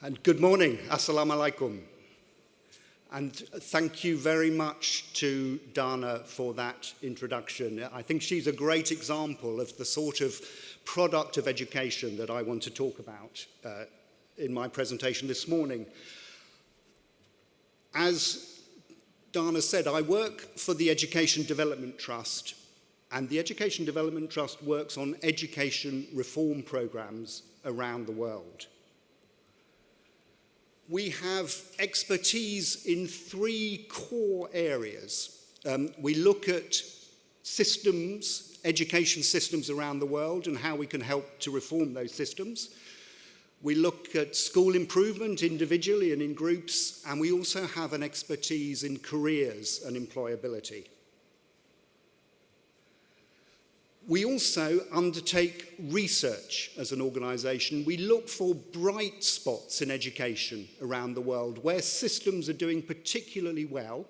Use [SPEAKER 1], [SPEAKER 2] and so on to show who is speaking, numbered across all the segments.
[SPEAKER 1] And good morning, assalamu alaikum. And thank you very much to Dana for that introduction. I think she's a great example of the sort of product of education that I want to talk about in my presentation this morning. As Dana said, I work for the Education Development Trust, and the Education Development Trust works on education reform programs around the world. We have expertise in three core areas. We look at systems, education systems around the world and how we can help to reform those systems. We look at school improvement individually and in groups, and we also have an expertise in careers and employability. We also undertake research as an organisation. We look for bright spots in education around the world where systems are doing particularly well,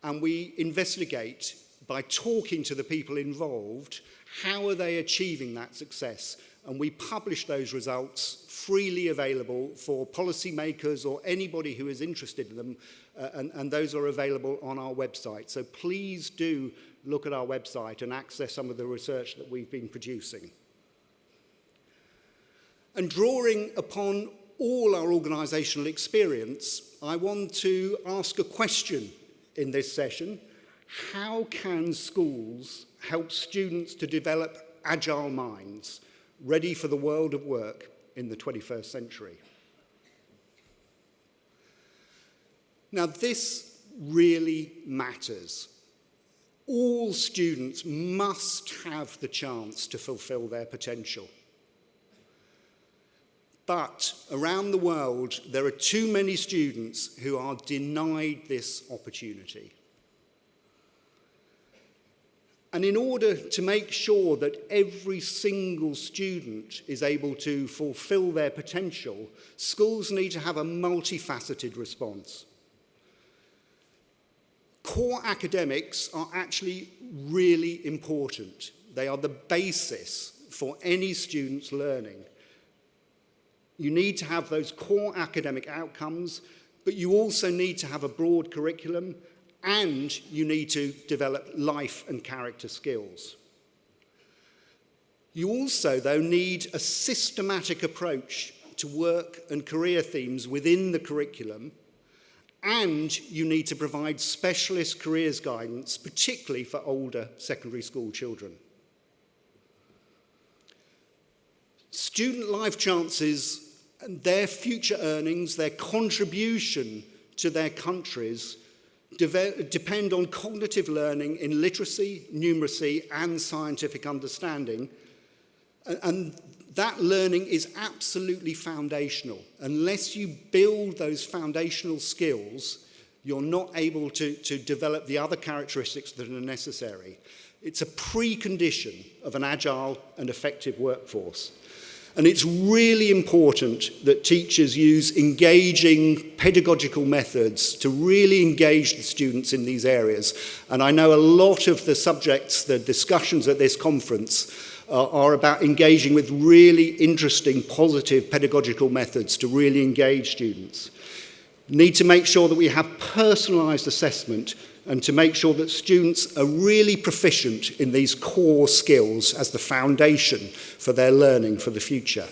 [SPEAKER 1] and we investigate by talking to the people involved, how are they achieving that success? And we publish those results freely available for policymakers or anybody who is interested in them, and those are available on our website. So please do look at our website and access some of the research that we've been producing. And drawing upon all our organisational experience, I want to ask a question in this session. How can schools help students to develop agile minds, ready for the world of work in the 21st century? Now, this really matters. All students must have the chance to fulfill their potential. But around the world, there are too many students who are denied this opportunity. And in order to make sure that every single student is able to fulfill their potential, schools need to have a multifaceted response. Core academics are actually really important. They are the basis for any student's learning. You need to have those core academic outcomes, but you also need to have a broad curriculum, and you need to develop life and character skills. You also, though, need a systematic approach to work and career themes within the curriculum, and you need to provide specialist careers guidance, particularly for older secondary school children. Student life chances and their future earnings, their contribution to their countries, depend on cognitive learning in literacy, numeracy, and scientific understanding. And that learning is absolutely foundational. Unless you build those foundational skills, you're not able to develop the other characteristics that are necessary. It's a precondition of an agile and effective workforce. And it's really important that teachers use engaging pedagogical methods to really engage the students in these areas. And I know a lot of the subjects, the discussions at this conference, are about engaging with really interesting, positive pedagogical methods to really engage students. Need to make sure that we have personalised assessment and to make sure that students are really proficient in these core skills as the foundation for their learning for the future.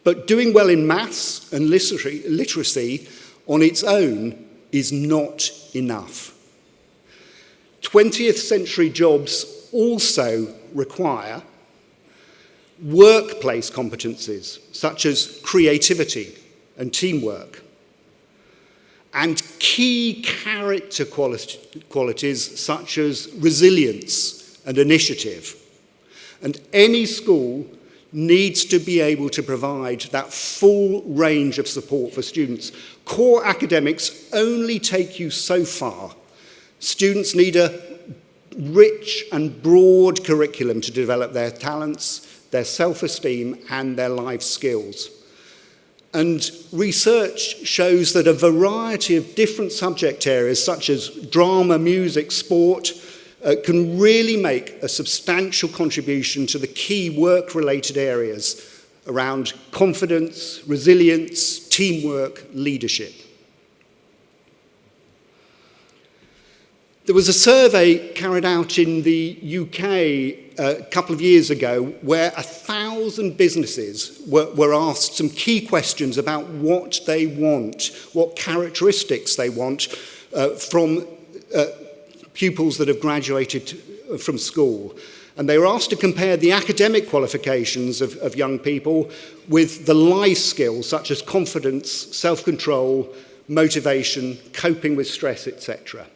[SPEAKER 1] But doing well in maths and literacy on its own is not enough. 20th century jobs also require workplace competencies such as creativity and teamwork, and key character qualities such as resilience and initiative. And any school needs to be able to provide that full range of support for students. Core academics only take you so far. Students need a rich and broad curriculum to develop their talents, their self-esteem, and their life skills. And research shows that a variety of different subject areas, such as drama, music, sport, can really make a substantial contribution to the key work-related areas around confidence, resilience, teamwork, leadership. There was a survey carried out in the UK a couple of years ago where 1,000 businesses were asked some key questions about what they want, what characteristics they want from pupils that have graduated from school. And they were asked to compare the academic qualifications of young people with the life skills such as confidence, self-control, motivation, coping with stress, etc.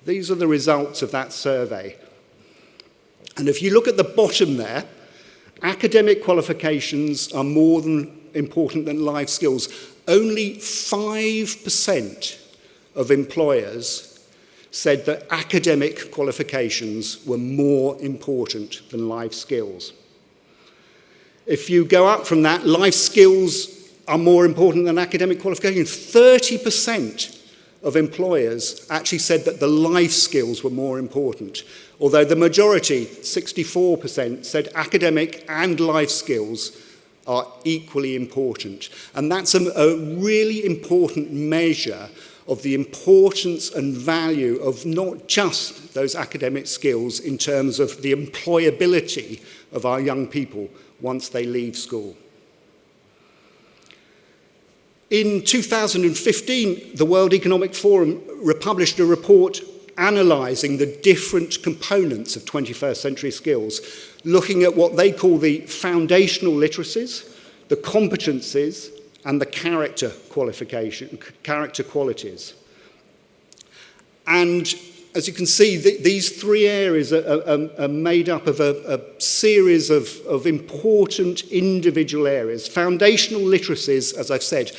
[SPEAKER 1] These are the results of that survey. And if you look at the bottom there, academic qualifications are more important than life skills. Only 5% of employers said that academic qualifications were more important than life skills. If you go up from that, life skills are more important than academic qualifications. 30% of employers actually said that the life skills were more important, although the majority, 64%, said academic and life skills are equally important. And that's a really important measure of the importance and value of not just those academic skills in terms of the employability of our young people once they leave school. In 2015, the World Economic Forum republished a report analysing the different components of 21st century skills, looking at what they call the foundational literacies, the competencies, and the character qualities. And as you can see, these three areas are made up of a series of important individual areas. Foundational literacies, as I've said,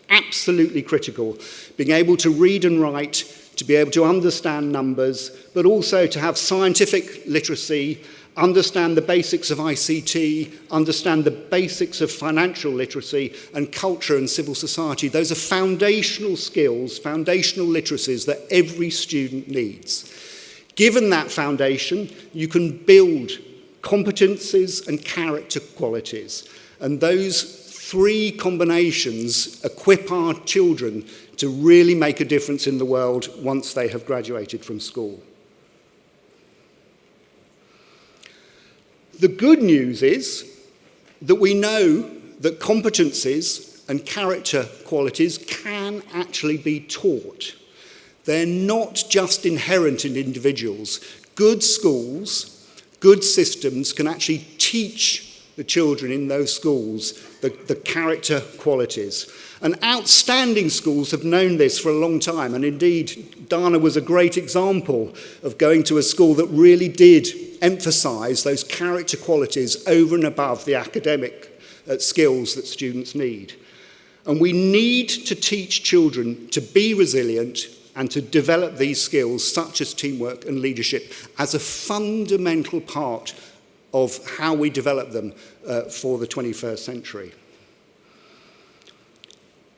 [SPEAKER 1] absolutely critical. Being able to read and write, to be able to understand numbers, but also to have scientific literacy, understand the basics of ICT, understand the basics of financial literacy, and culture and civil society. Those are foundational skills, foundational literacies that every student needs. Given that foundation, you can build competencies and character qualities. And those three combinations equip our children to really make a difference in the world once they have graduated from school. The good news is that we know that competencies and character qualities can actually be taught. They're not just inherent in individuals. Good schools, good systems can actually teach the children in those schools the character qualities. And outstanding schools have known this for a long time, and indeed Dana was a great example of going to a school that really did emphasise those character qualities over and above the academic skills that students need. And we need to teach children to be resilient and to develop these skills such as teamwork and leadership as a fundamental part of how we develop them for the 21st century.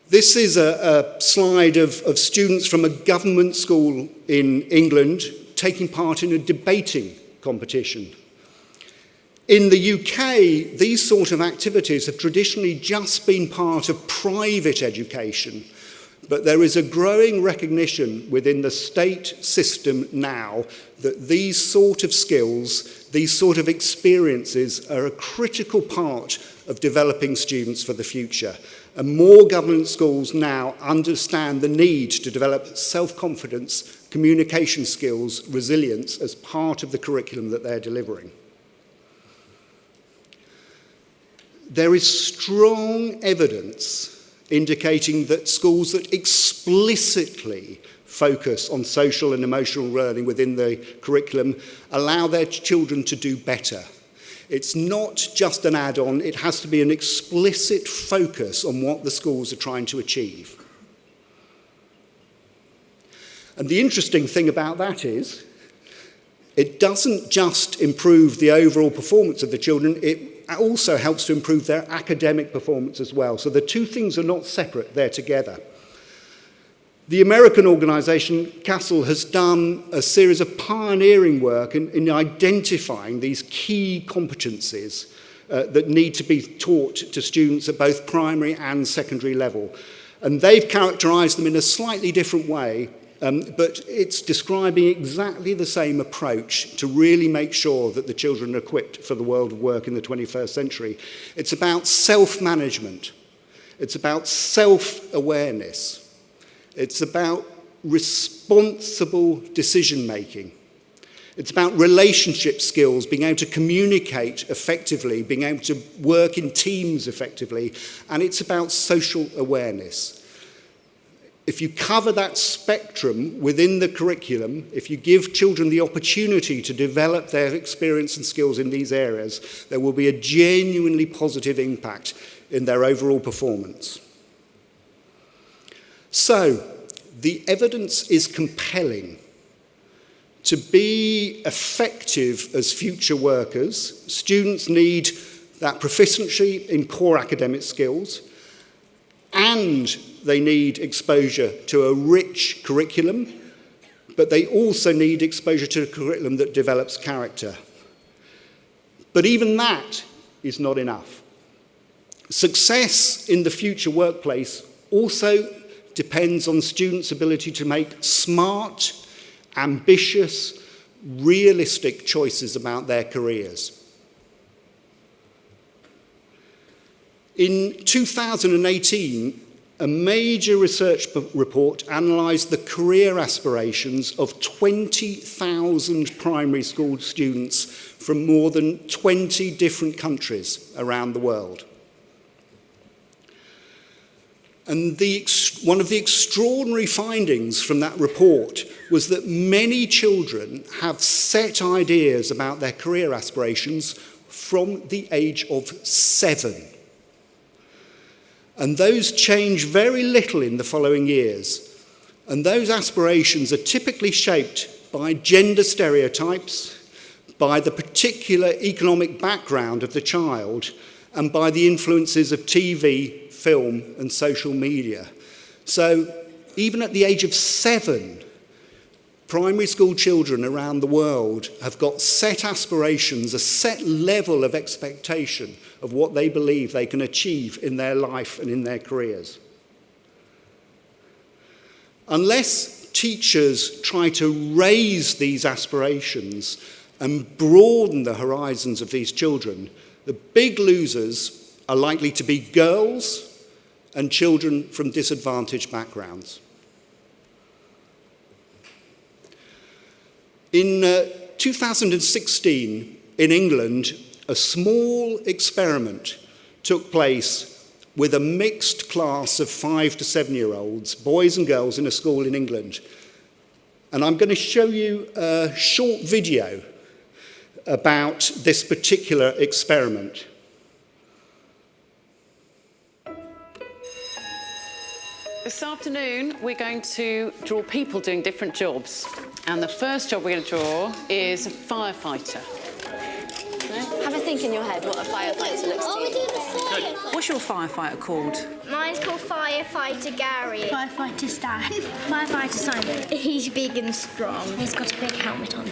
[SPEAKER 1] This is a slide of students from a government school in England taking part in a debating competition. In the UK, these sort of activities have traditionally just been part of private education, but there is a growing recognition within the state system now that these sort of skills, these sort of experiences are a critical part of developing students for the future. And more government schools now understand the need to develop self-confidence, communication skills, resilience as part of the curriculum that they're delivering. There is strong evidence indicating that schools that explicitly focus on social and emotional learning within the curriculum allow their children to do better. It's not just an add-on, it has to be an explicit focus on what the schools are trying to achieve. And the interesting thing about that is, it doesn't just improve the overall performance of the children, it also helps to improve their academic performance as well. So the two things are not separate, they're together. The American organisation, CASEL, has done a series of pioneering work in identifying these key competencies that need to be taught to students at both primary and secondary level. And they've characterised them in a slightly different way, but it's describing exactly the same approach to really make sure that the children are equipped for the world of work in the 21st century. It's about self-management. It's about self-awareness. It's about responsible decision-making. It's about relationship skills, being able to communicate effectively, being able to work in teams effectively, and it's about social awareness. If you cover that spectrum within the curriculum, if you give children the opportunity to develop their experience and skills in these areas, there will be a genuinely positive impact in their overall performance. So, the evidence is compelling. To be effective as future workers, students need that proficiency in core academic skills, and they need exposure to a rich curriculum, but they also need exposure to a curriculum that develops character. But even that is not enough. Success in the future workplace also depends on students' ability to make smart, ambitious, realistic choices about their careers. In 2018, a major research report analysed the career aspirations of 20,000 primary school students from more than 20 different countries around the world. And one of the extraordinary findings from that report was that many children have set ideas about their career aspirations from the age of 7. And those change very little in the following years. And those aspirations are typically shaped by gender stereotypes, by the particular economic background of the child, and by the influences of TV, film, and social media. So even at the age of 7, primary school children around the world have got set aspirations, a set level of expectation of what they believe they can achieve in their life and in their careers. Unless teachers try to raise these aspirations and broaden the horizons of these children, the big losers are likely to be girls and children from disadvantaged backgrounds. In 2016, in England, a small experiment took place with a mixed class of 5 to 7-year-olds, boys and girls, in a school in England. And I'm going to show you a short video about this particular experiment.
[SPEAKER 2] This afternoon, we're going to draw people doing different jobs. And the first job we're going to draw is a firefighter.
[SPEAKER 3] Have a think in your head what a firefighter looks to you.
[SPEAKER 2] What's your firefighter called?
[SPEAKER 4] Mine's called Firefighter Gary.
[SPEAKER 5] Firefighter Stan. Firefighter Simon.
[SPEAKER 4] He's big and strong.
[SPEAKER 5] He's got a big helmet on.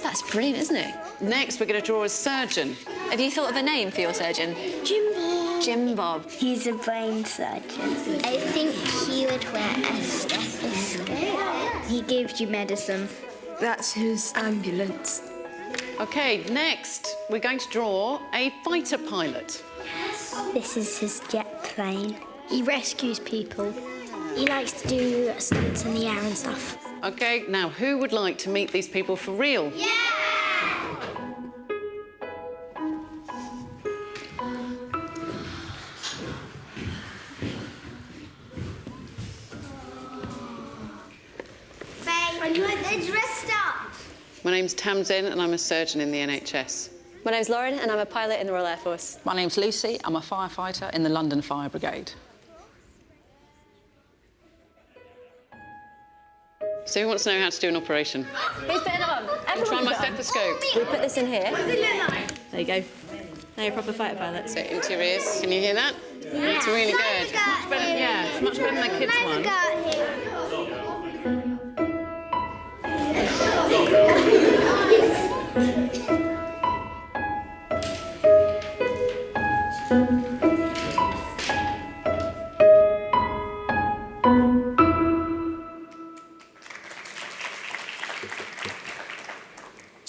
[SPEAKER 3] That's brilliant, isn't it?
[SPEAKER 2] Next, we're going to draw a surgeon.
[SPEAKER 3] Have you thought of a name for your surgeon?
[SPEAKER 5] Jim Bob.
[SPEAKER 3] Jim Bob.
[SPEAKER 5] He's a brain surgeon.
[SPEAKER 4] I think he would wear a stethoscope. He gives you medicine.
[SPEAKER 5] That's his ambulance.
[SPEAKER 2] OK, next, we're going to draw a fighter pilot.
[SPEAKER 5] This is his jet plane.
[SPEAKER 4] He rescues people.
[SPEAKER 5] He likes to do stunts in the air and stuff.
[SPEAKER 2] OK, now, who would like to meet these people for real?
[SPEAKER 4] Yeah! They're dressed up.
[SPEAKER 2] My name's Tamsin, and I'm a surgeon in the NHS.
[SPEAKER 3] My name's Lauren, and I'm a pilot in the Royal Air Force.
[SPEAKER 6] My name's Lucy. I'm a firefighter in the London Fire Brigade.
[SPEAKER 2] So who wants to know how to do an operation?
[SPEAKER 3] Who's putting it on?
[SPEAKER 2] I'll try my stethoscope.
[SPEAKER 3] We put this in here. There you go. Now you're a proper fighter pilot.
[SPEAKER 2] So into your ears. Can you hear that?
[SPEAKER 4] Yeah.
[SPEAKER 2] It's really good. It's much better, yeah, it's much better than the kids' one.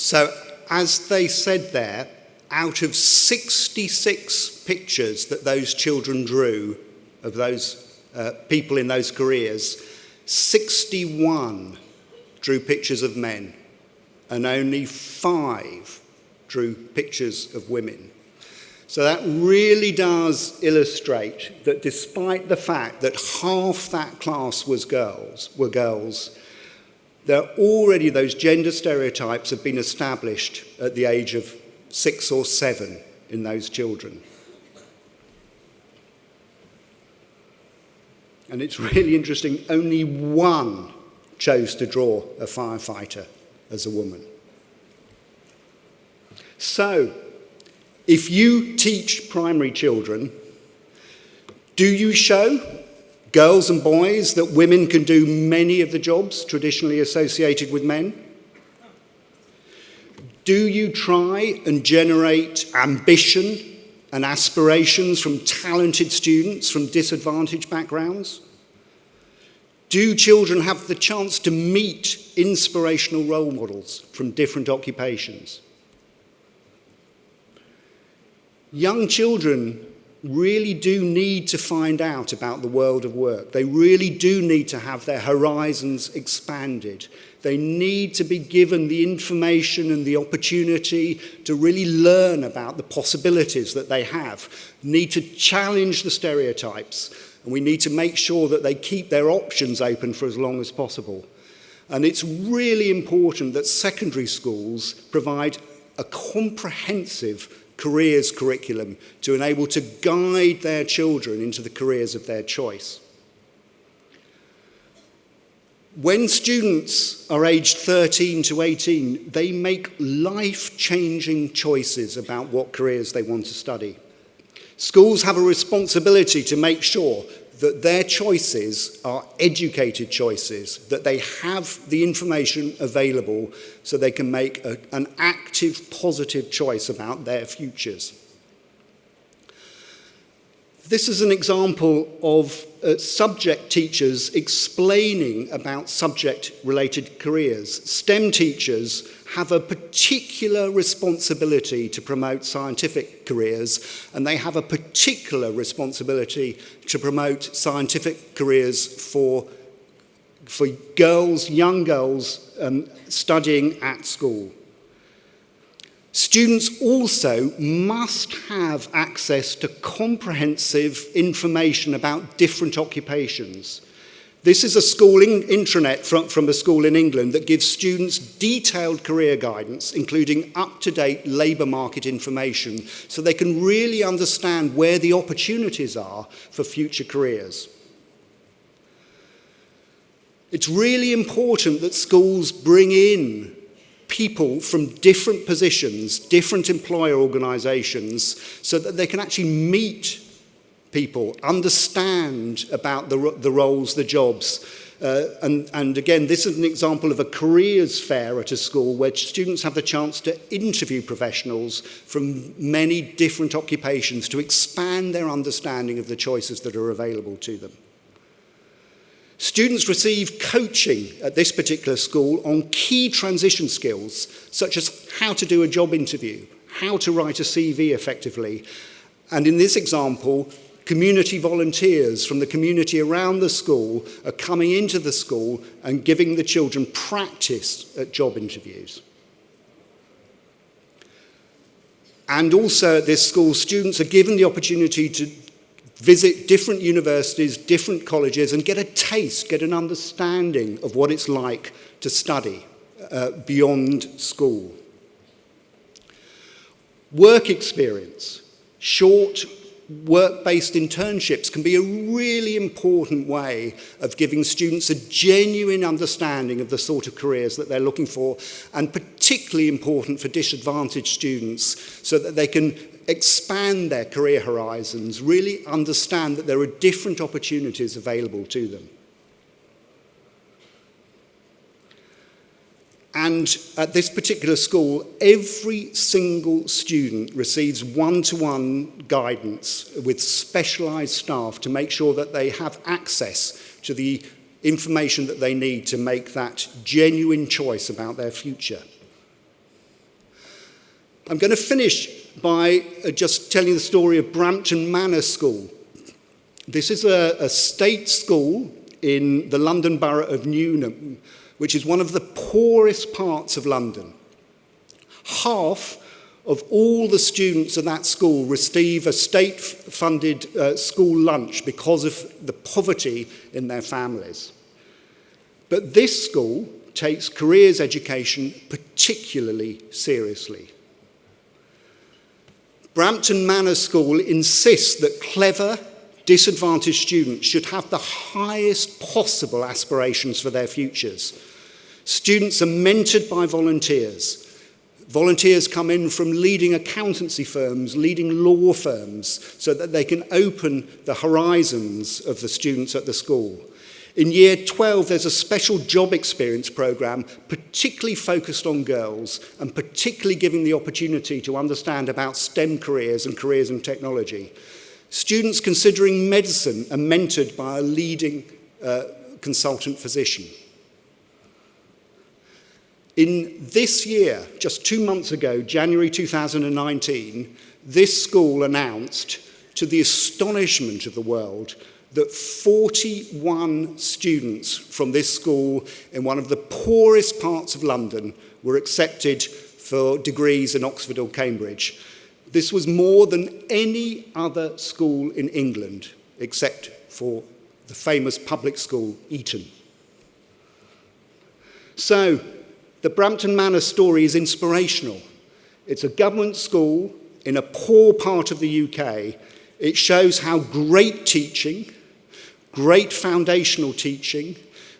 [SPEAKER 1] So, as they said there, out of 66 pictures that those children drew of those people in those careers, 61 drew pictures of men, and only 5 drew pictures of women. So that really does illustrate that despite the fact that half that class were girls, there already those gender stereotypes have been established at the age of 6 or 7 in those children. And it's really interesting, only 1 chose to draw a firefighter as a woman. So, if you teach primary children, do you show girls and boys that women can do many of the jobs traditionally associated with men? Do you try and generate ambition and aspirations from talented students from disadvantaged backgrounds? Do children have the chance to meet inspirational role models from different occupations? Young children really do need to find out about the world of work. They really do need to have their horizons expanded. They need to be given the information and the opportunity to really learn about the possibilities that they have. Need to challenge the stereotypes, and we need to make sure that they keep their options open for as long as possible. And it's really important that secondary schools provide a comprehensive careers curriculum to enable to guide their children into the careers of their choice. When students are aged 13 to 18, they make life-changing choices about what careers they want to study. Schools have a responsibility to make sure that their choices are educated choices, that they have the information available so they can make an active, positive choice about their futures. This is an example of subject teachers explaining about subject-related careers. STEM teachers have a particular responsibility to promote scientific careers, and they have a particular responsibility to promote scientific careers for girls, young girls, studying at school. Students also must have access to comprehensive information about different occupations. This is a school intranet from a school in England that gives students detailed career guidance, including up-to-date labour market information, so they can really understand where the opportunities are for future careers. It's really important that schools bring in people from different positions, different employer organisations, so that they can actually meet people, understand about the roles, the jobs. And again, this is an example of a careers fair at a school where students have the chance to interview professionals from many different occupations to expand their understanding of the choices that are available to them. Students receive coaching at this particular school on key transition skills, such as how to do a job interview, how to write a CV effectively. And in this example, community volunteers from the community around the school are coming into the school and giving the children practice at job interviews. And also at this school, students are given the opportunity to visit different universities, different colleges, and get a taste, get an understanding of what it's like to study beyond school. Work experience, short work-based internships can be a really important way of giving students a genuine understanding of the sort of careers that they're looking for, and particularly important for disadvantaged students so that they can expand their career horizons, really understand that there are different opportunities available to them. And at this particular school, every single student receives one-to-one guidance with specialised staff to make sure that they have access to the information that they need to make that genuine choice about their future. I'm going to finish by just telling the story of Brampton Manor School. This is a state school in the London borough of Newnham, which is one of the poorest parts of London. Half of all the students at that school receive a state-funded school lunch because of the poverty in their families. But this school takes careers education particularly seriously. Brampton Manor School insists that clever, disadvantaged students should have the highest possible aspirations for their futures. Students are mentored by volunteers. Volunteers come in from leading accountancy firms, leading law firms, so that they can open the horizons of the students at the school. In year 12, there's a special job experience program, particularly focused on girls, and particularly giving the opportunity to understand about STEM careers and careers in technology. Students considering medicine are mentored by a leading consultant physician. In this year, just 2 months ago, January 2019, this school announced, to the astonishment of the world, that 41 students from this school in one of the poorest parts of London were accepted for degrees in Oxford or Cambridge. This was more than any other school in England, except for the famous public school, Eton. So, the Brampton Manor story is inspirational. It's a government school in a poor part of the UK. It shows how great teaching, great foundational teaching,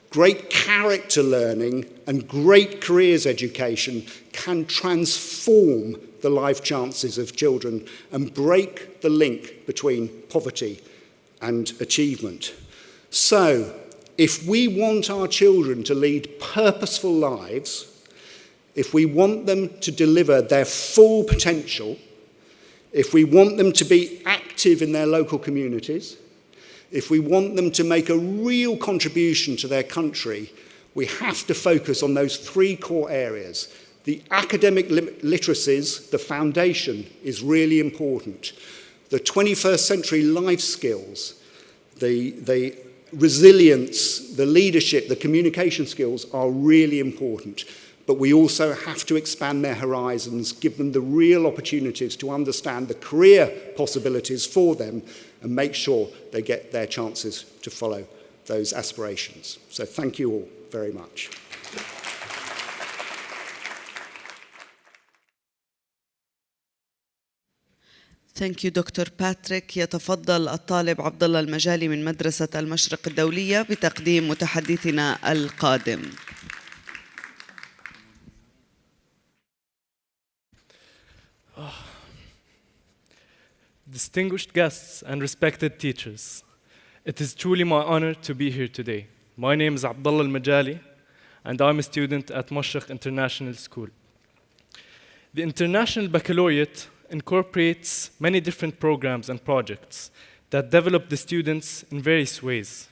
[SPEAKER 1] great character learning, and great careers education can transform the life chances of children and break the link between poverty and achievement. So, if we want our children to lead purposeful lives, if we want them to deliver their full potential, if we want them to be active in their local communities, if we want them to make a real contribution to their country, we have to focus on those three core areas. The academic literacies, the foundation, is really important. The 21st century life skills, the resilience, the leadership, the communication skills are really important. But we also have to expand their horizons, give them the real opportunities to understand the career possibilities for them and make sure they get their chances to follow those aspirations. So thank you all very much.
[SPEAKER 7] Thank you, Dr. Patrick. يتفضل الطالب عبد الله المجالي من مدرسة المشرق الدولية بتقديم متحدثنا القادم.
[SPEAKER 8] Distinguished guests and respected teachers, it is truly my honor to be here today. My name is Abdullah Al-Majali, and I'm a student at Mashriq International School. The International Baccalaureate incorporates many different programs and projects that develop the students in various ways.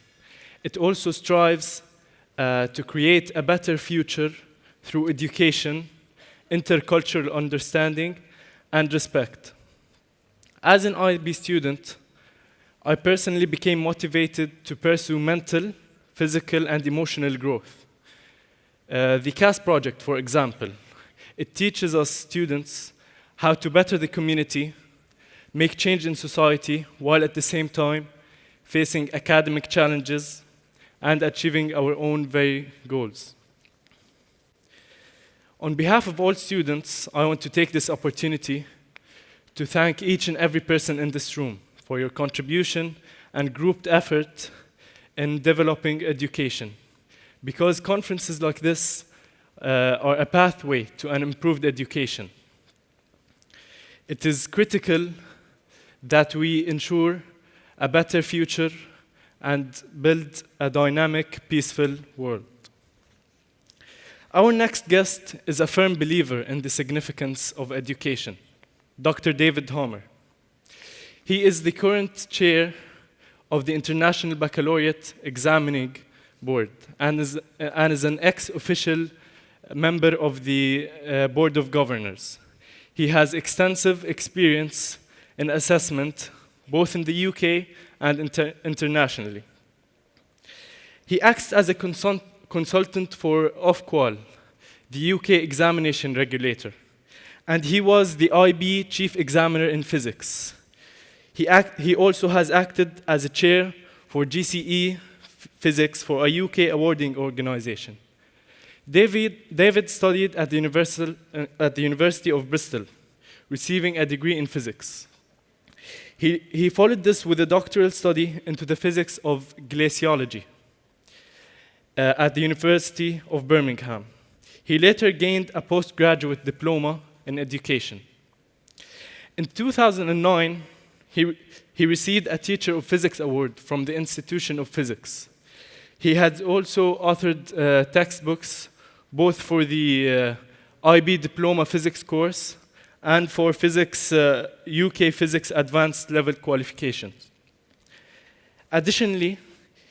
[SPEAKER 8] It also strives to create a better future through education, intercultural understanding, and respect. As an IB student, I personally became motivated to pursue mental, physical, and emotional growth. The CAS project, for example, it teaches us students how to better the community, make change in society, while at the same time facing academic challenges and achieving our own very goals. On behalf of all students, I want to take this opportunity to thank each and every person in this room for your contribution and grouped effort in developing education. Because conferences like this are a pathway to an improved education. It is critical that we ensure a better future and build a dynamic, peaceful world. Our next guest is a firm believer in the significance of education, Dr. David Homer. He is the current chair of the International Baccalaureate Examining Board and is an ex-official member of the Board of Governors. He has extensive experience in assessment, both in the UK and internationally. He acts as a consultant for Ofqual, the UK examination regulator, and he was the IB chief examiner in physics. He also has acted as a chair for GCE physics for a UK awarding organization. David studied at the University of Bristol, receiving a degree in physics. He followed this with a doctoral study into the physics of glaciology at the University of Birmingham. He later gained a postgraduate diploma in education. In 2009, he received a Teacher of Physics Award from the Institution of Physics. He had also authored textbooks both for the IB Diploma Physics course and for Physics UK Physics Advanced Level qualifications. Additionally,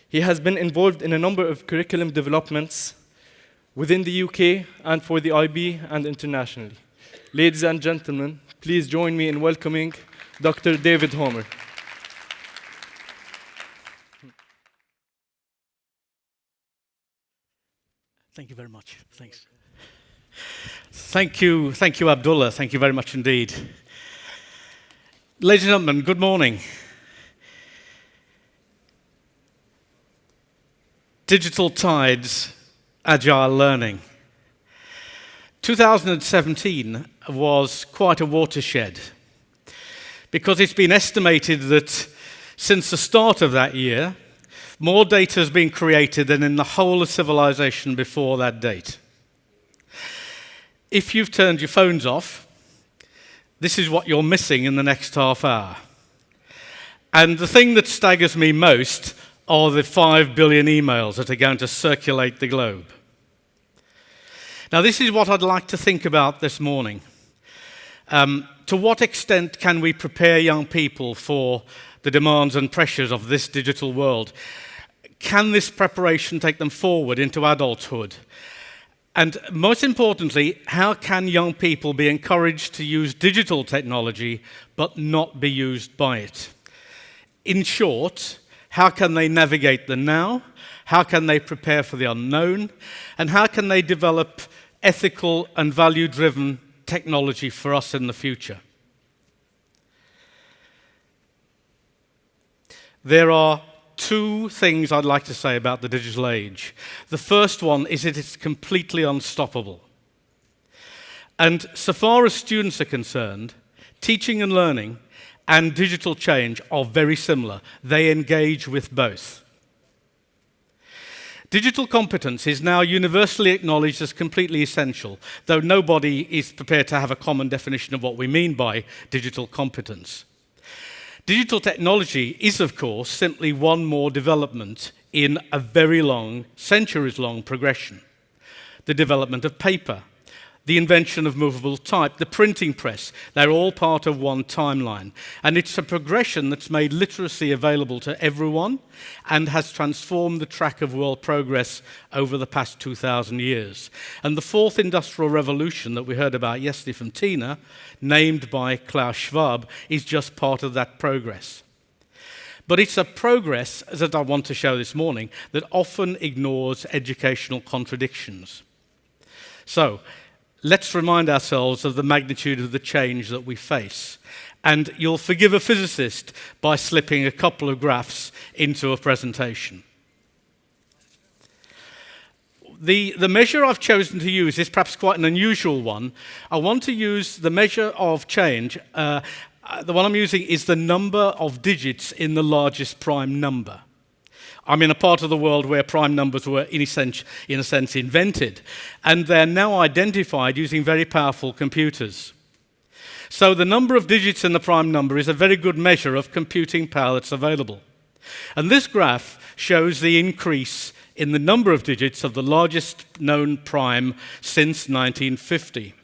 [SPEAKER 8] he has been involved in a number of curriculum developments within the UK and for the IB and internationally. Ladies and gentlemen, please join me in welcoming Dr. David Homer.
[SPEAKER 9] Thank you very much. Thanks. Thank you, Abdullah. Thank you very much indeed. Ladies and gentlemen, good morning. Digital tides, agile learning. 2017 was quite a watershed because it's been estimated that since the start of that year, more data has been created than in the whole of civilization before that date. If you've turned your phones off, this is what you're missing in the next half hour. And the thing that staggers me most are the 5 billion emails that are going to circulate the globe. Now, this is what I'd like to think about this morning. To what extent can we prepare young people for the demands and pressures of this digital world? Can this preparation take them forward into adulthood? And most importantly, how can young people be encouraged to use digital technology but not be used by it? In short, how can they navigate the now? How can they prepare for the unknown? And how can they develop ethical and value-driven technology for us in the future? There are two things I'd like to say about the digital age. The first one is that it's completely unstoppable. And so far as students are concerned, teaching and learning and digital change are very similar. They engage with both. Digital competence is now universally acknowledged as completely essential, though nobody is prepared to have a common definition of what we mean by digital competence. Digital technology is, of course, simply one more development in a very long, centuries-long progression. The development of paper, the invention of movable type, the printing press, they're all part of one timeline. And it's a progression that's made literacy available to everyone and has transformed the track of world progress over the past 2,000 years. And the fourth industrial revolution that we heard about yesterday from Tina, named by Klaus Schwab, is just part of that progress. But it's a progress, that I want to show this morning, that often ignores educational contradictions. So, let's remind ourselves of the magnitude of the change that we face. And you'll forgive a physicist by slipping a couple of graphs into a presentation. The measure I've chosen to use is perhaps quite an unusual one. I want to use the measure of change. The one I'm using is the number of digits in the largest prime number. I'm in a part of the world where prime numbers were, in a sense, invented, and they're now identified using very powerful computers. So the number of digits in the prime number is a very good measure of computing power that's available. And this graph shows the increase in the number of digits of the largest known prime since 1950.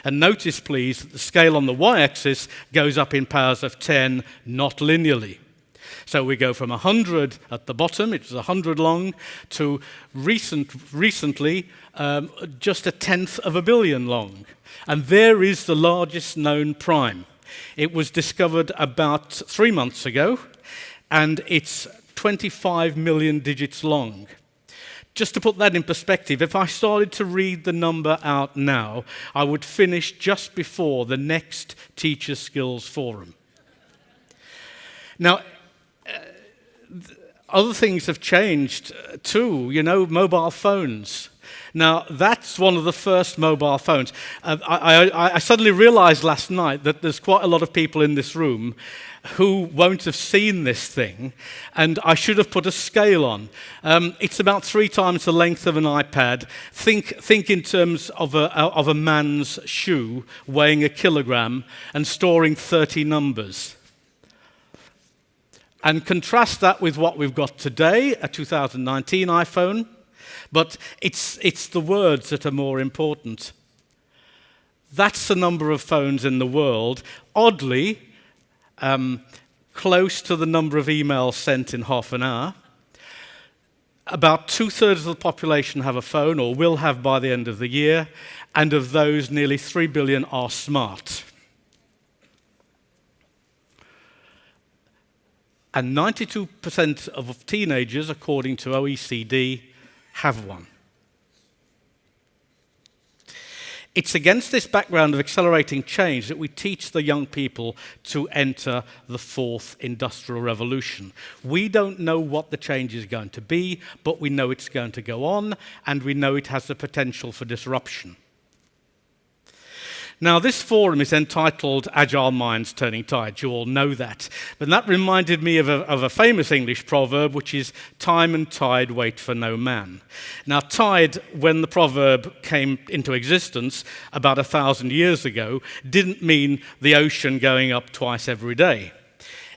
[SPEAKER 9] And notice, please, that the scale on the y-axis goes up in powers of 10, not linearly. So we go from 100 at the bottom, it was 100 long, to recently just 1/10 of a billion long. And there is the largest known prime. It was discovered about 3 months ago, and it's 25 million digits long. Just to put that in perspective, if I started to read the number out now, I would finish just before the next Teacher Skills Forum. Now, other things have changed too, mobile phones. Now, that's one of the first mobile phones. I suddenly realized last night that there's quite a lot of people in this room who won't have seen this thing, and I should have put a scale on. It's about 3 times the length of an iPad. Think in terms of a man's shoe weighing 1 kilogram and storing 30 numbers. And contrast that with what we've got today, a 2019 iPhone. But it's the words that are more important. That's the number of phones in the world. Oddly, close to the number of emails sent in half an hour. About 2/3 of the population have a phone, or will have by the end of the year, and of those, nearly 3 billion are smart. And 92% of teenagers, according to OECD, have one. It's against this background of accelerating change that we teach the young people to enter the 4th industrial revolution. We don't know what the change is going to be, but we know it's going to go on, and we know it has the potential for disruption. Now, this forum is entitled Agile Minds Turning Tide. You all know that. But that reminded me of a famous English proverb, which is, time and tide wait for no man. Now, tide, when the proverb came into existence about 1,000 years ago, didn't mean the ocean going up twice every day.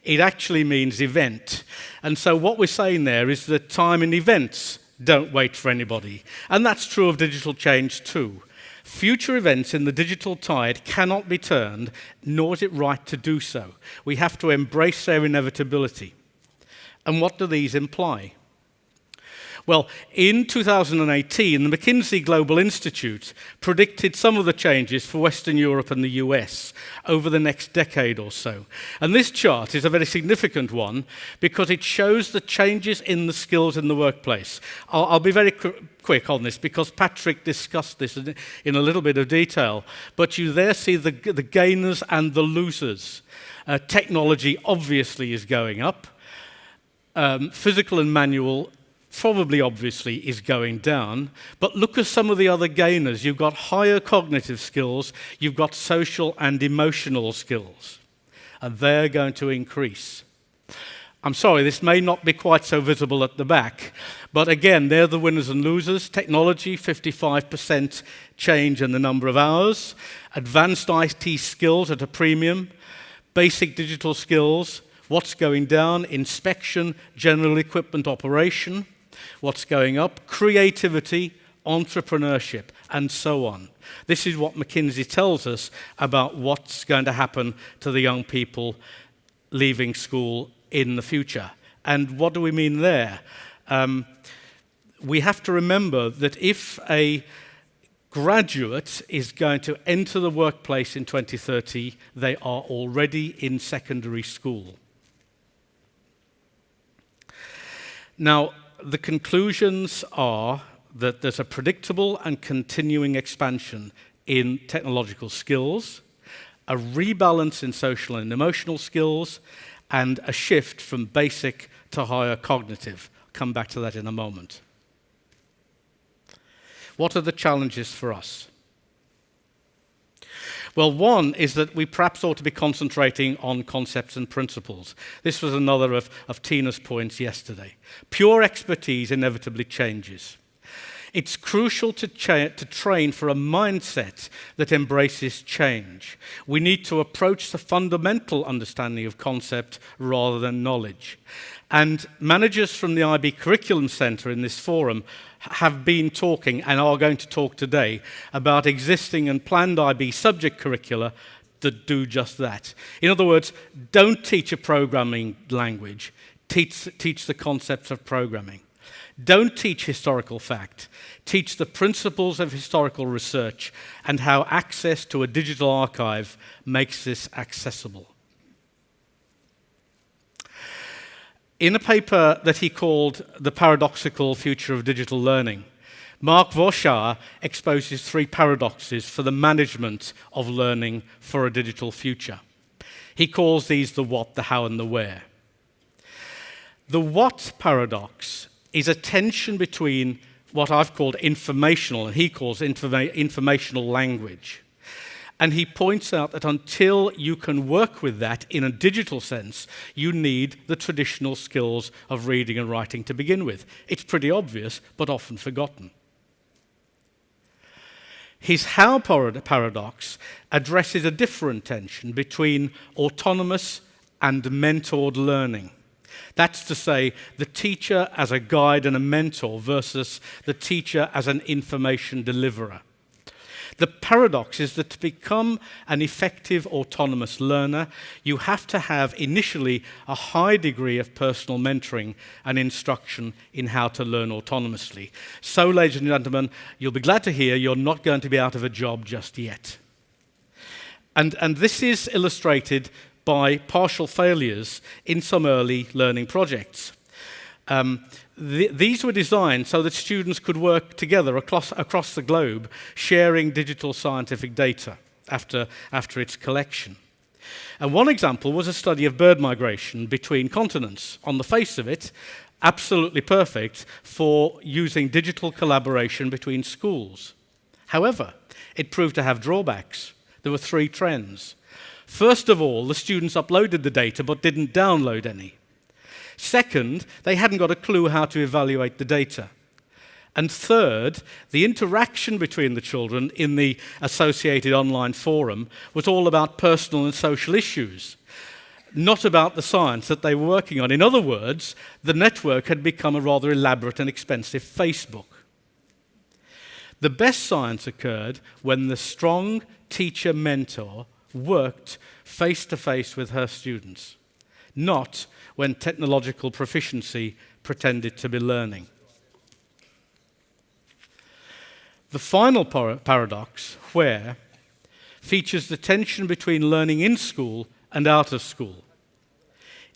[SPEAKER 9] It actually means event. And so what we're saying there is that time and events don't wait for anybody. And that's true of digital change too. Future events in the digital tide cannot be turned, nor is it right to do so. We have to embrace their inevitability. And what do these imply? Well, in 2018, the McKinsey Global Institute predicted some of the changes for Western Europe and the US over the next decade or so. And this chart is a very significant one because it shows the changes in the skills in the workplace. I'll be very quick on this because Patrick discussed this in a little bit of detail. But you there see the gainers and the losers. Technology obviously is going up. Physical and manual probably obviously is going down, but look at some of the other gainers. You've got higher cognitive skills, you've got social and emotional skills, and they're going to increase. I'm sorry, this may not be quite so visible at the back, but again, they're the winners and losers. Technology, 55% change in the number of hours. Advanced IT skills at a premium. Basic digital skills. What's going down? Inspection, general equipment operation. What's going up? Creativity, entrepreneurship, and so on. This is what McKinsey tells us about what's going to happen to the young people leaving school in the future. And what do we mean there? We have to remember that if a graduate is going to enter the workplace in 2030, they are already in secondary school. Now, the conclusions are that there's a predictable and continuing expansion in technological skills, a rebalance in social and emotional skills, and a shift from basic to higher cognitive. I'll come back to that in a moment. What are the challenges for us? Well, one is that we perhaps ought to be concentrating on concepts and principles. This was another of Tina's points yesterday. Pure expertise inevitably changes. It's crucial to train for a mindset that embraces change. We need to approach the fundamental understanding of concept rather than knowledge. And managers from the IB Curriculum Centre in this forum have been talking and are going to talk today about existing and planned IB subject curricula that do just that. In other words, don't teach a programming language, teach the concepts of programming. Don't teach historical fact. Teach the principles of historical research and how access to a digital archive makes this accessible. In a paper that he called The Paradoxical Future of Digital Learning, Mark Voshar exposes 3 paradoxes for the management of learning for a digital future. He calls these the what, the how, and the where. The what paradox is a tension between what I've called informational, and he calls informational language. And he points out that until you can work with that in a digital sense, you need the traditional skills of reading and writing to begin with. It's pretty obvious, but often forgotten. His how paradox addresses a different tension between autonomous and mentored learning. That's to say, the teacher as a guide and a mentor versus the teacher as an information deliverer. The paradox is that to become an effective autonomous learner, you have to have initially a high degree of personal mentoring and instruction in how to learn autonomously. So, ladies and gentlemen, you'll be glad to hear you're not going to be out of a job just yet. And this is illustrated by partial failures in some early learning projects. These were designed so that students could work together across the globe, sharing digital scientific data after its collection. And one example was a study of bird migration between continents. On the face of it, absolutely perfect for using digital collaboration between schools. However, it proved to have drawbacks. There were 3 trends. First of all, the students uploaded the data but didn't download any. Second, they hadn't got a clue how to evaluate the data. And third, the interaction between the children in the associated online forum was all about personal and social issues, not about the science that they were working on. In other words, the network had become a rather elaborate and expensive Facebook. The best science occurred when the strong teacher-mentor worked face-to-face with her students, not when technological proficiency pretended to be learning. The final paradox, where, features the tension between learning in school and out of school.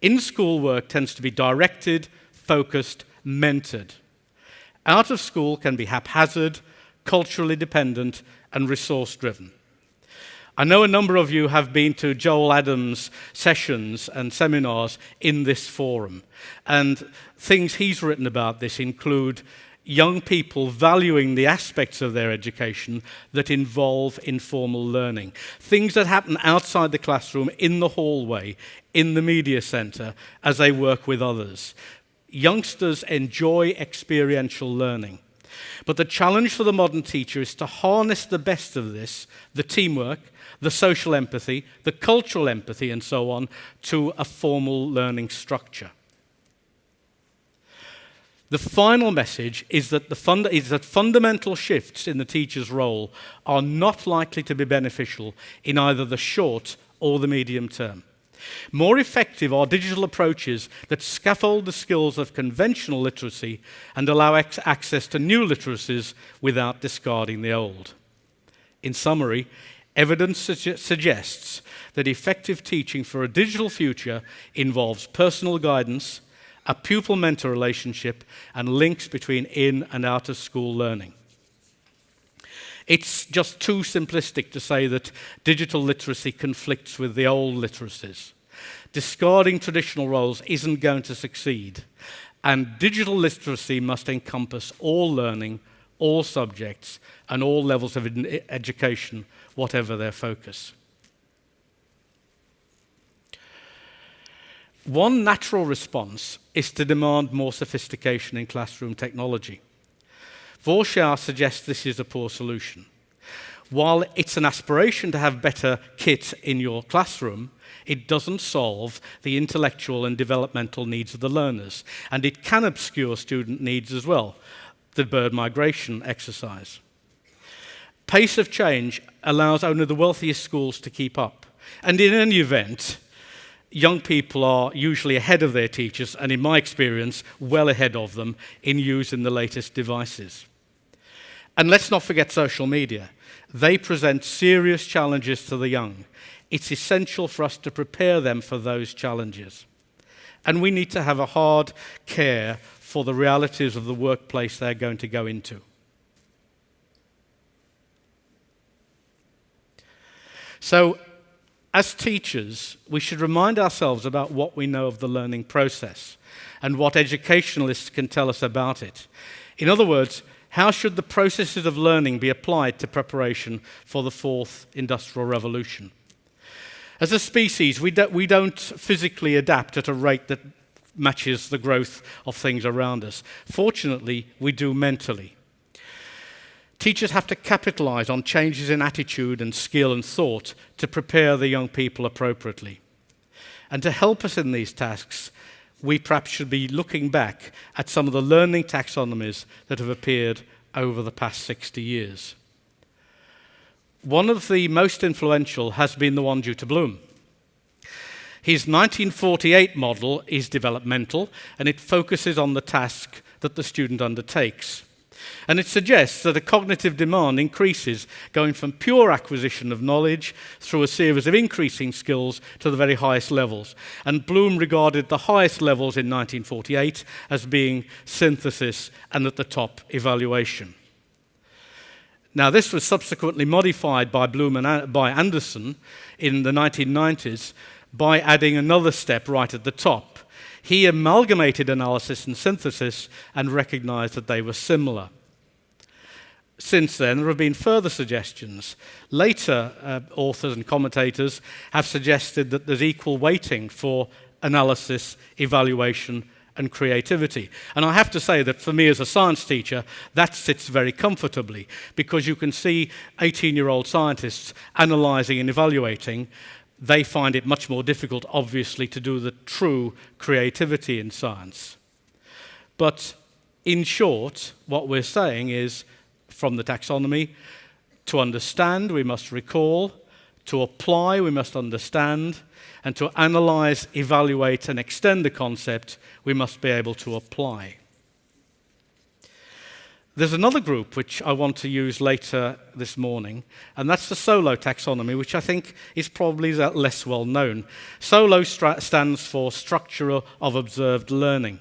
[SPEAKER 9] In-school work tends to be directed, focused, mentored. Out of school can be haphazard, culturally dependent, and resource-driven. I know a number of you have been to Joel Adams' sessions and seminars in this forum, and things he's written about this include young people valuing the aspects of their education that involve informal learning. Things that happen outside the classroom, in the hallway, in the media centre, as they work with others. Youngsters enjoy experiential learning. But the challenge for the modern teacher is to harness the best of this, the teamwork, the social empathy, the cultural empathy, and so on, to a formal learning structure. The final message is that fundamental shifts in the teacher's role are not likely to be beneficial in either the short or the medium term. More effective are digital approaches that scaffold the skills of conventional literacy and allow access to new literacies without discarding the old. In summary, evidence suggests that effective teaching for a digital future involves personal guidance, a pupil-mentor relationship, and links between in and out of school learning. It's just too simplistic to say that digital literacy conflicts with the old literacies. Discarding traditional roles isn't going to succeed, and digital literacy must encompass all learning, all subjects, and all levels of education, whatever their focus. One natural response is to demand more sophistication in classroom technology. Voshar suggests this is a poor solution. While it's an aspiration to have better kit in your classroom, it doesn't solve the intellectual and developmental needs of the learners, and it can obscure student needs as well, the bird migration exercise. Pace of change allows only the wealthiest schools to keep up, and in any event, young people are usually ahead of their teachers, and in my experience, well ahead of them in using the latest devices. And let's not forget social media. They present serious challenges to the young. It's essential for us to prepare them for those challenges. And we need to have a hard care for the realities of the workplace they're going to go into. So, as teachers, we should remind ourselves about what we know of the learning process and what educationalists can tell us about it. In other words, how should the processes of learning be applied to preparation for the fourth industrial revolution? As a species, we don't physically adapt at a rate that matches the growth of things around us. Fortunately, we do mentally. Teachers have to capitalize on changes in attitude and skill and thought to prepare the young people appropriately. And to help us in these tasks, we perhaps should be looking back at some of the learning taxonomies that have appeared over the past 60 years. One of the most influential has been the one due to Bloom. His 1948 model is developmental, and it focuses on the task that the student undertakes. And it suggests that a cognitive demand increases going from pure acquisition of knowledge through a series of increasing skills to the very highest levels. And Bloom regarded the highest levels in 1948 as being synthesis and at the top evaluation. Now, this was subsequently modified by Bloom and by Anderson in the 1990s by adding another step right at the top. He amalgamated analysis and synthesis and recognized that they were similar. Since then, there have been further suggestions. Later, authors and commentators have suggested that there's equal weighting for analysis, evaluation, and creativity. And I have to say that for me as a science teacher, that sits very comfortably, because you can see 18-year-old scientists analysing and evaluating. They find it much more difficult, obviously, to do the true creativity in science. But in short, what we're saying is, from the taxonomy, to understand, we must recall; to apply, we must understand; and to analyse, evaluate, and extend the concept, we must be able to apply. There's another group which I want to use later this morning, and that's the SOLO taxonomy, which I think is probably less well known. SOLO stands for Structure of Observed Learning.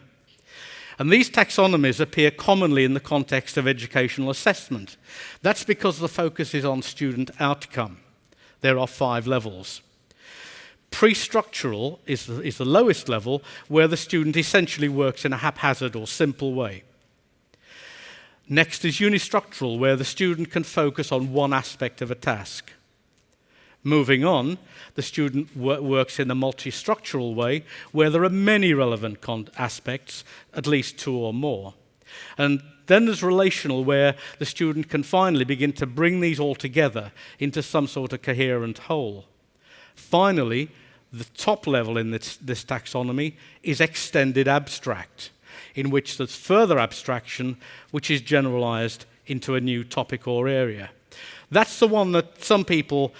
[SPEAKER 9] And these taxonomies appear commonly in the context of educational assessment. That's because the focus is on student outcome. There are 5 levels. Pre-structural is the lowest level, where the student essentially works in a haphazard or simple way. Next is unistructural, where the student can focus on one aspect of a task. Moving on, the student works in a multi-structural way, where there are many relevant aspects, at least 2 or more. And then there's relational, where the student can finally begin to bring these all together into some sort of coherent whole. Finally, the top level in this taxonomy is extended abstract, in which there's further abstraction, which is generalized into a new topic or area. That's the one that some people,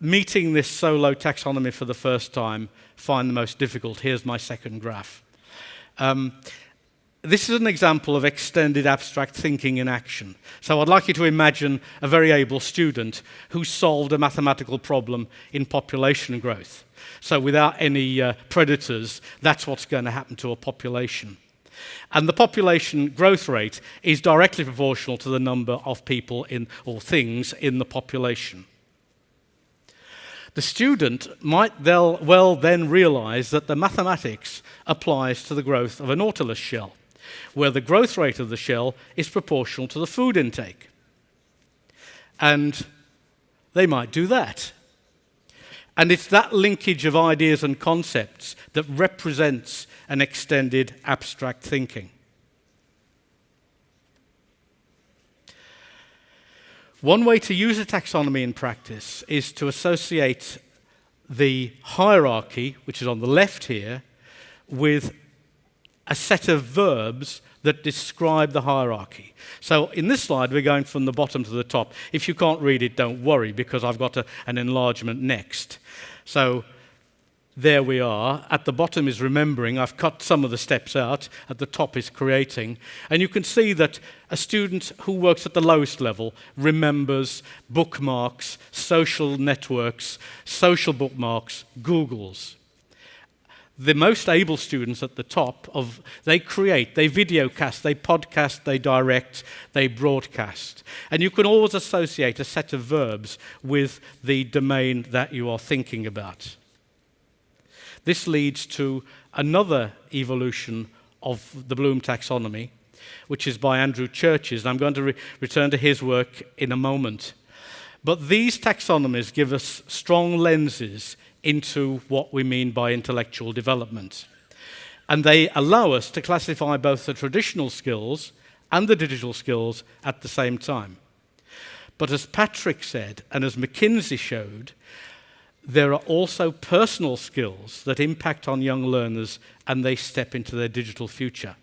[SPEAKER 9] meeting this SOLO taxonomy for the first time, find the most difficult. Here's my second graph. This is an example of extended abstract thinking in action. So I'd like you to imagine a very able student who solved a mathematical problem in population growth. So without any predators, that's what's going to happen to a population. And the population growth rate is directly proportional to the number of people or things in the population. The student might well then realize that the mathematics applies to the growth of a nautilus shell, where the growth rate of the shell is proportional to the food intake. And they might do that. And it's that linkage of ideas and concepts that represents an extended abstract thinking. One way to use a taxonomy in practice is to associate the hierarchy, which is on the left here, with a set of verbs that describe the hierarchy. So in this slide, we're going from the bottom to the top. If you can't read it, don't worry, because I've got an enlargement next. So there we are. At the bottom is remembering. I've cut some of the steps out. At the top is creating. And you can see that a student who works at the lowest level remembers, bookmarks, social networks, social bookmarks, Googles. The most able students at the top, they create, they videocast, they podcast, they direct, they broadcast. And you can always associate a set of verbs with the domain that you are thinking about. This leads to another evolution of the Bloom taxonomy, which is by Andrew Churches. And I'm going to return to his work in a moment. But these taxonomies give us strong lenses into what we mean by intellectual development. And they allow us to classify both the traditional skills and the digital skills at the same time. But as Patrick said, and as McKinsey showed, there are also personal skills that impact on young learners and they step into their digital future.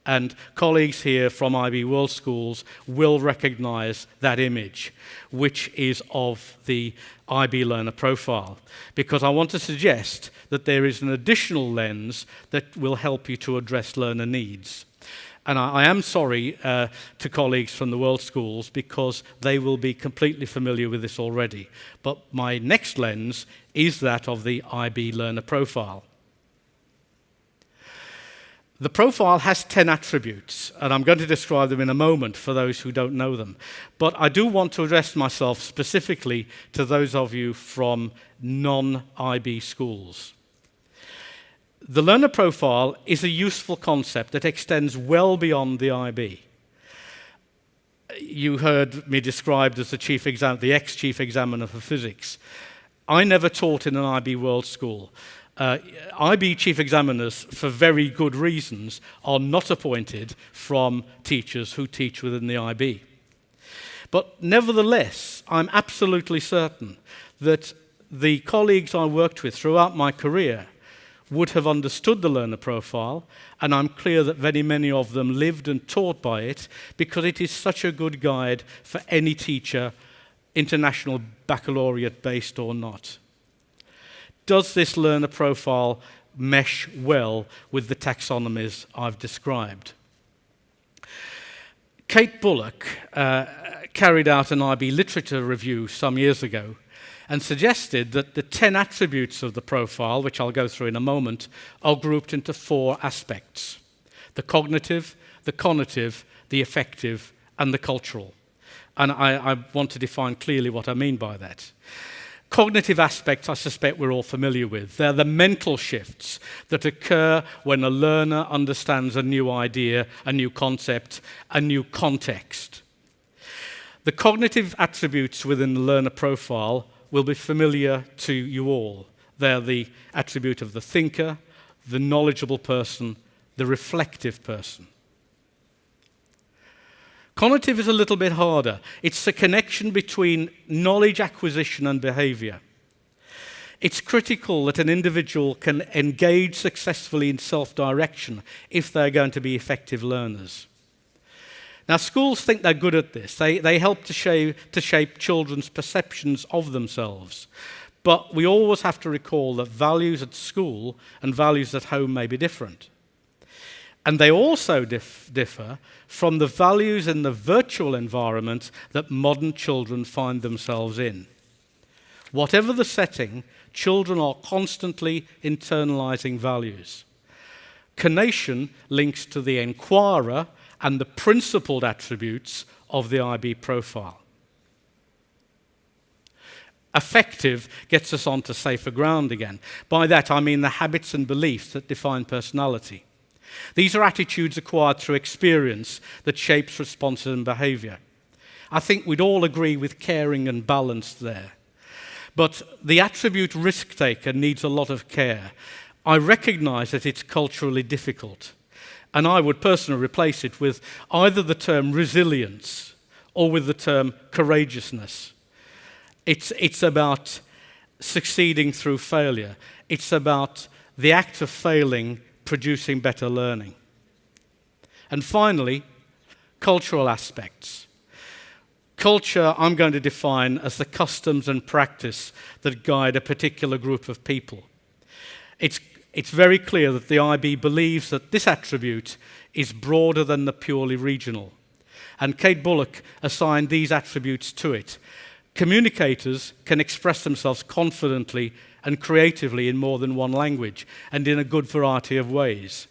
[SPEAKER 9] And colleagues here from IB World Schools will recognize that image, which is of the IB learner profile, because I want to suggest that there is an additional lens that will help you to address learner needs. And I am sorry to colleagues from the World Schools because they will be completely familiar with this already. But my next lens is that of the IB learner profile. The profile has 10 attributes, and I'm going to describe them in a moment for those who don't know them. But I do want to address myself specifically to those of you from non-IB schools. The learner profile is a useful concept that extends well beyond the IB. You heard me described as the ex-chief examiner for physics. I never taught in an IB World School. IB chief examiners, for very good reasons, are not appointed from teachers who teach within the IB. But nevertheless, I'm absolutely certain that the colleagues I worked with throughout my career would have understood the learner profile, and I'm clear that very many of them lived and taught by it because it is such a good guide for any teacher, international baccalaureate based or not. Does this learner profile mesh well with the taxonomies I've described? Kate Bullock carried out an IB literature review some years ago and suggested that the 10 attributes of the profile, which I'll go through in a moment, are grouped into 4 aspects: the cognitive, the conative, the affective, and the cultural. And I want to define clearly what I mean by that. Cognitive aspects, I suspect we're all familiar with. They're the mental shifts that occur when a learner understands a new idea, a new concept, a new context. The cognitive attributes within the learner profile will be familiar to you all. They're the attribute of the thinker, the knowledgeable person, the reflective person. Conative is a little bit harder. It's the connection between knowledge acquisition and behavior. It's critical that an individual can engage successfully in self-direction if they're going to be effective learners. Now, schools think they're good at this. They help to shape children's perceptions of themselves. But we always have to recall that values at school and values at home may be different. And they also differ from the values in the virtual environment that modern children find themselves in. Whatever the setting, children are constantly internalizing values. Conation links to the enquirer and the principled attributes of the IB profile. Affective gets us onto safer ground again. By that I mean the habits and beliefs that define personality. These are attitudes acquired through experience that shapes responses and behavior. I think we'd all agree with caring and balance there. But the attribute risk taker needs a lot of care. I recognize that it's culturally difficult. And I would personally replace it with either the term resilience or with the term courageousness. It's about succeeding through failure. It's about the act of failing producing better learning. And finally, cultural aspects. Culture I'm going to define as the customs and practice that guide a particular group of people. It's very clear that the IB believes that this attribute is broader than the purely regional. And Kate Bullock assigned these attributes to it. Communicators can express themselves confidently and creatively in more than one language and in a good variety of ways.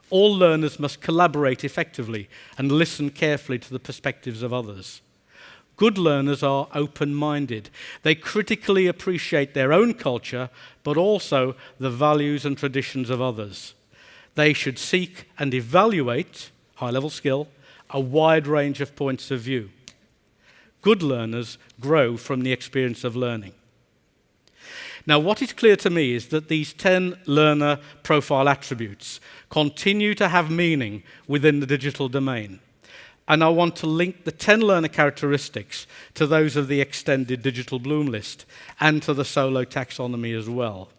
[SPEAKER 9] All learners must collaborate effectively and listen carefully to the perspectives of others. Good learners are open-minded. They critically appreciate their own culture, but also the values and traditions of others. They should seek and evaluate, high-level skill, a wide range of points of view. Good learners grow from the experience of learning. Now, what is clear to me is that these 10 learner profile attributes continue to have meaning within the digital domain. And I want to link the 10 learner characteristics to those of the extended digital Bloom list and to the solo taxonomy as well.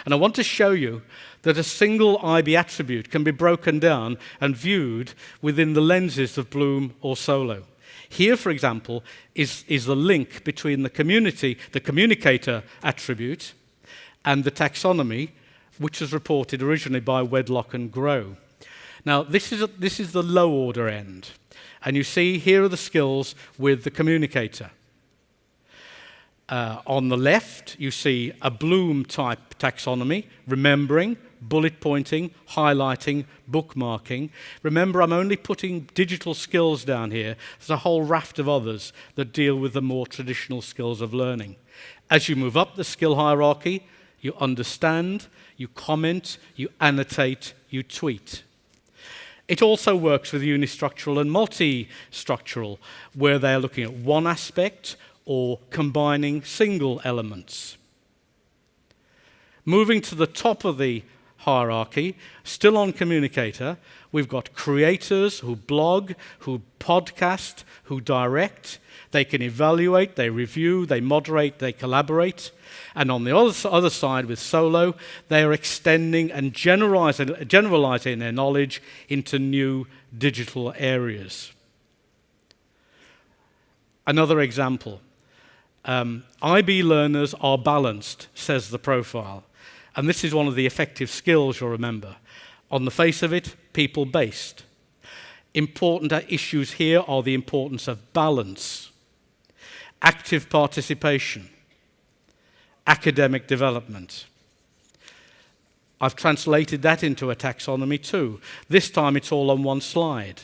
[SPEAKER 9] And I want to show you that a single IB attribute can be broken down and viewed within the lenses of Bloom or Solo. Here, for example, is the link between the communicator attribute and the taxonomy, which was reported originally by Wedlock and Grow. Now, this is the low order end. And you see here are the skills with the communicator. On the left, you see a Bloom type taxonomy, remembering, bullet pointing, highlighting, bookmarking. Remember, I'm only putting digital skills down here. There's a whole raft of others that deal with the more traditional skills of learning. As you move up the skill hierarchy, you understand, you comment, you annotate, you tweet. It also works with unistructural and multi-structural, where they're looking at one aspect or combining single elements. Moving to the top of the hierarchy, still on communicator, we've got creators who blog, who podcast, who direct. They can evaluate, they review, they moderate, they collaborate. And on the other side with Solo, they are extending and generalizing their knowledge into new digital areas. Another example. IB learners are balanced, says the profile. And this is one of the effective skills you'll remember. On the face of it, people-based. Important issues here are the importance of balance, active participation, academic development. I've translated that into a taxonomy too. This time it's all on one slide.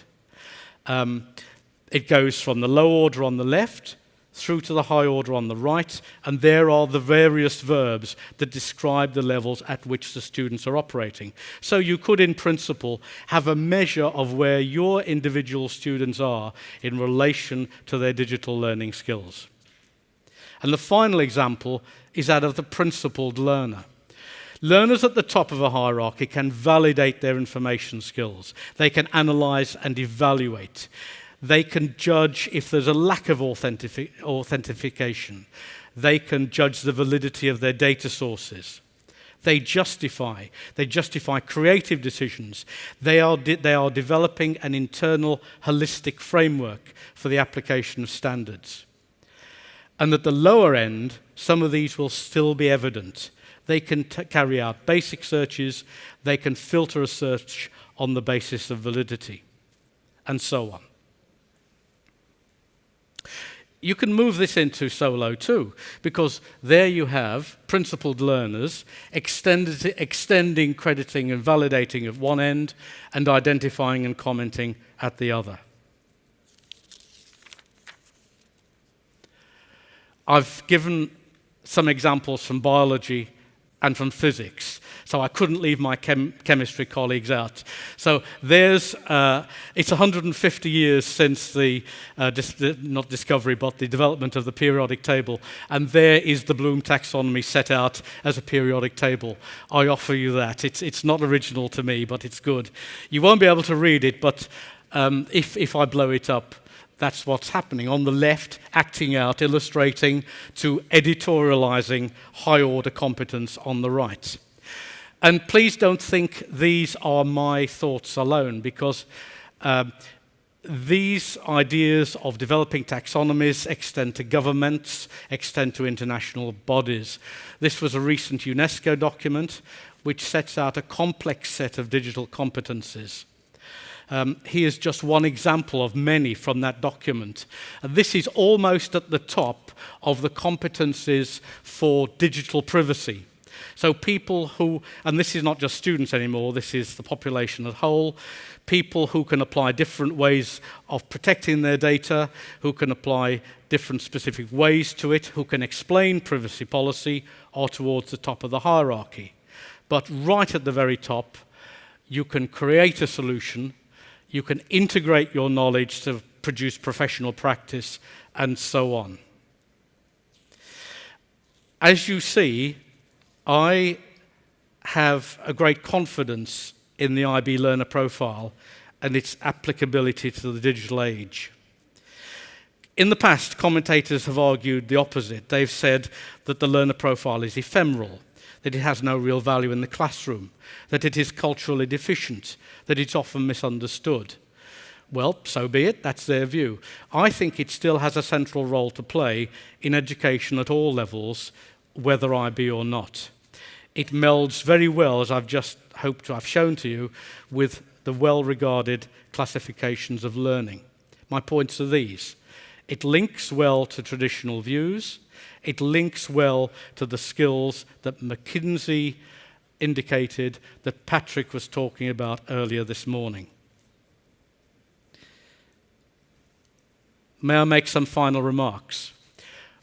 [SPEAKER 9] It goes from the low order on the left through to the high order on the right, and there are the various verbs that describe the levels at which the students are operating. So you could, in principle, have a measure of where your individual students are in relation to their digital learning skills. And the final example is that of the principled learner. Learners at the top of a hierarchy can validate their information skills. They can analyze and evaluate. They can judge if there's a lack of authentication. They can judge the validity of their data sources. They justify creative decisions. They are developing an internal holistic framework for the application of standards. And at the lower end, some of these will still be evident. They can carry out basic searches. They can filter a search on the basis of validity, and so on. You can move this into Solo too, because there you have principled learners extending crediting and validating at one end and identifying and commenting at the other. I've given some examples from biology and from physics, so I couldn't leave my chemistry colleagues out. So it's 150 years since not discovery, but the development of the periodic table, and there is the Bloom taxonomy set out as a periodic table. I offer you that. It's not original to me, but it's good. You won't be able to read it, but if I blow it up, that's what's happening. On the left, acting out, illustrating, to editorializing high-order competence on the right. And please don't think these are my thoughts alone, because these ideas of developing taxonomies extend to governments, extend to international bodies. This was a recent UNESCO document which sets out a complex set of digital competencies. Here's just one example of many from that document. This is almost at the top of the competencies for digital privacy. So people who, and this is not just students anymore, this is the population as a whole, people who can apply different ways of protecting their data, who can apply different specific ways to it, who can explain privacy policy, are towards the top of the hierarchy. But right at the very top, you can create a solution, you can integrate your knowledge to produce professional practice, and so on. As you see, I have a great confidence in the IB Learner Profile and its applicability to the digital age. In the past, commentators have argued the opposite. They've said that the learner profile is ephemeral, that it has no real value in the classroom, that it is culturally deficient, that it's often misunderstood. Well, so be it, that's their view. I think it still has a central role to play in education at all levels, whether IB or not. It melds very well, as I've just hoped to have shown to you, with the well-regarded classifications of learning. My points are these. It links well to traditional views. It links well to the skills that McKinsey indicated that Patrick was talking about earlier this morning. May I make some final remarks?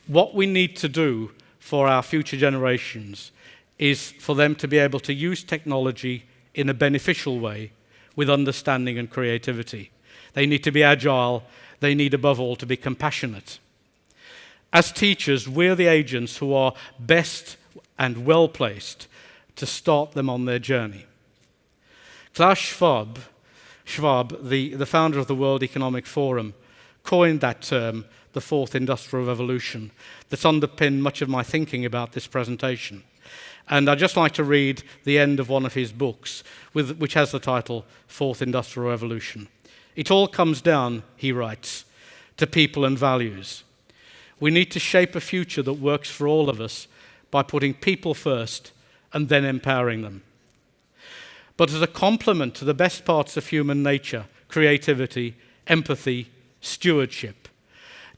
[SPEAKER 9] What we need to do for our future generations is for them to be able to use technology in a beneficial way with understanding and creativity. They need to be agile. They need, above all, to be compassionate. As teachers, we're the agents who are best and well-placed to start them on their journey. Klaus Schwab, the founder of the World Economic Forum, coined that term, the Fourth Industrial Revolution, that's underpinned much of my thinking about this presentation. And I'd just like to read the end of one of his books, which has the title, Fourth Industrial Revolution. It all comes down, he writes, to people and values. We need to shape a future that works for all of us by putting people first and then empowering them. But as a complement to the best parts of human nature, creativity, empathy, stewardship,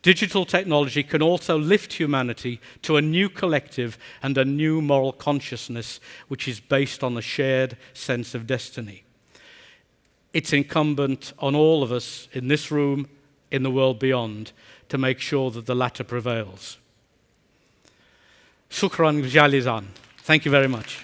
[SPEAKER 9] digital technology can also lift humanity to a new collective and a new moral consciousness which is based on a shared sense of destiny. It's incumbent on all of us in this room, in the world beyond, to make sure that the latter prevails. Shukran jalizan. Thank you very much.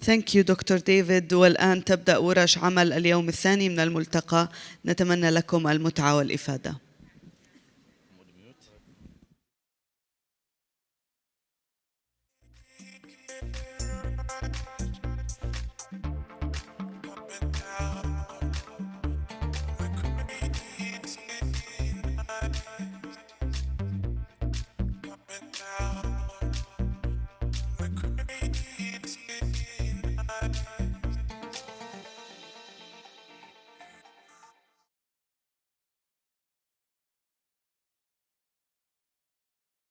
[SPEAKER 7] Thank you دكتور ديفيد. والآن تبدأ ورش عمل اليوم الثاني من الملتقى. نتمنى لكم المتعة والإفادة.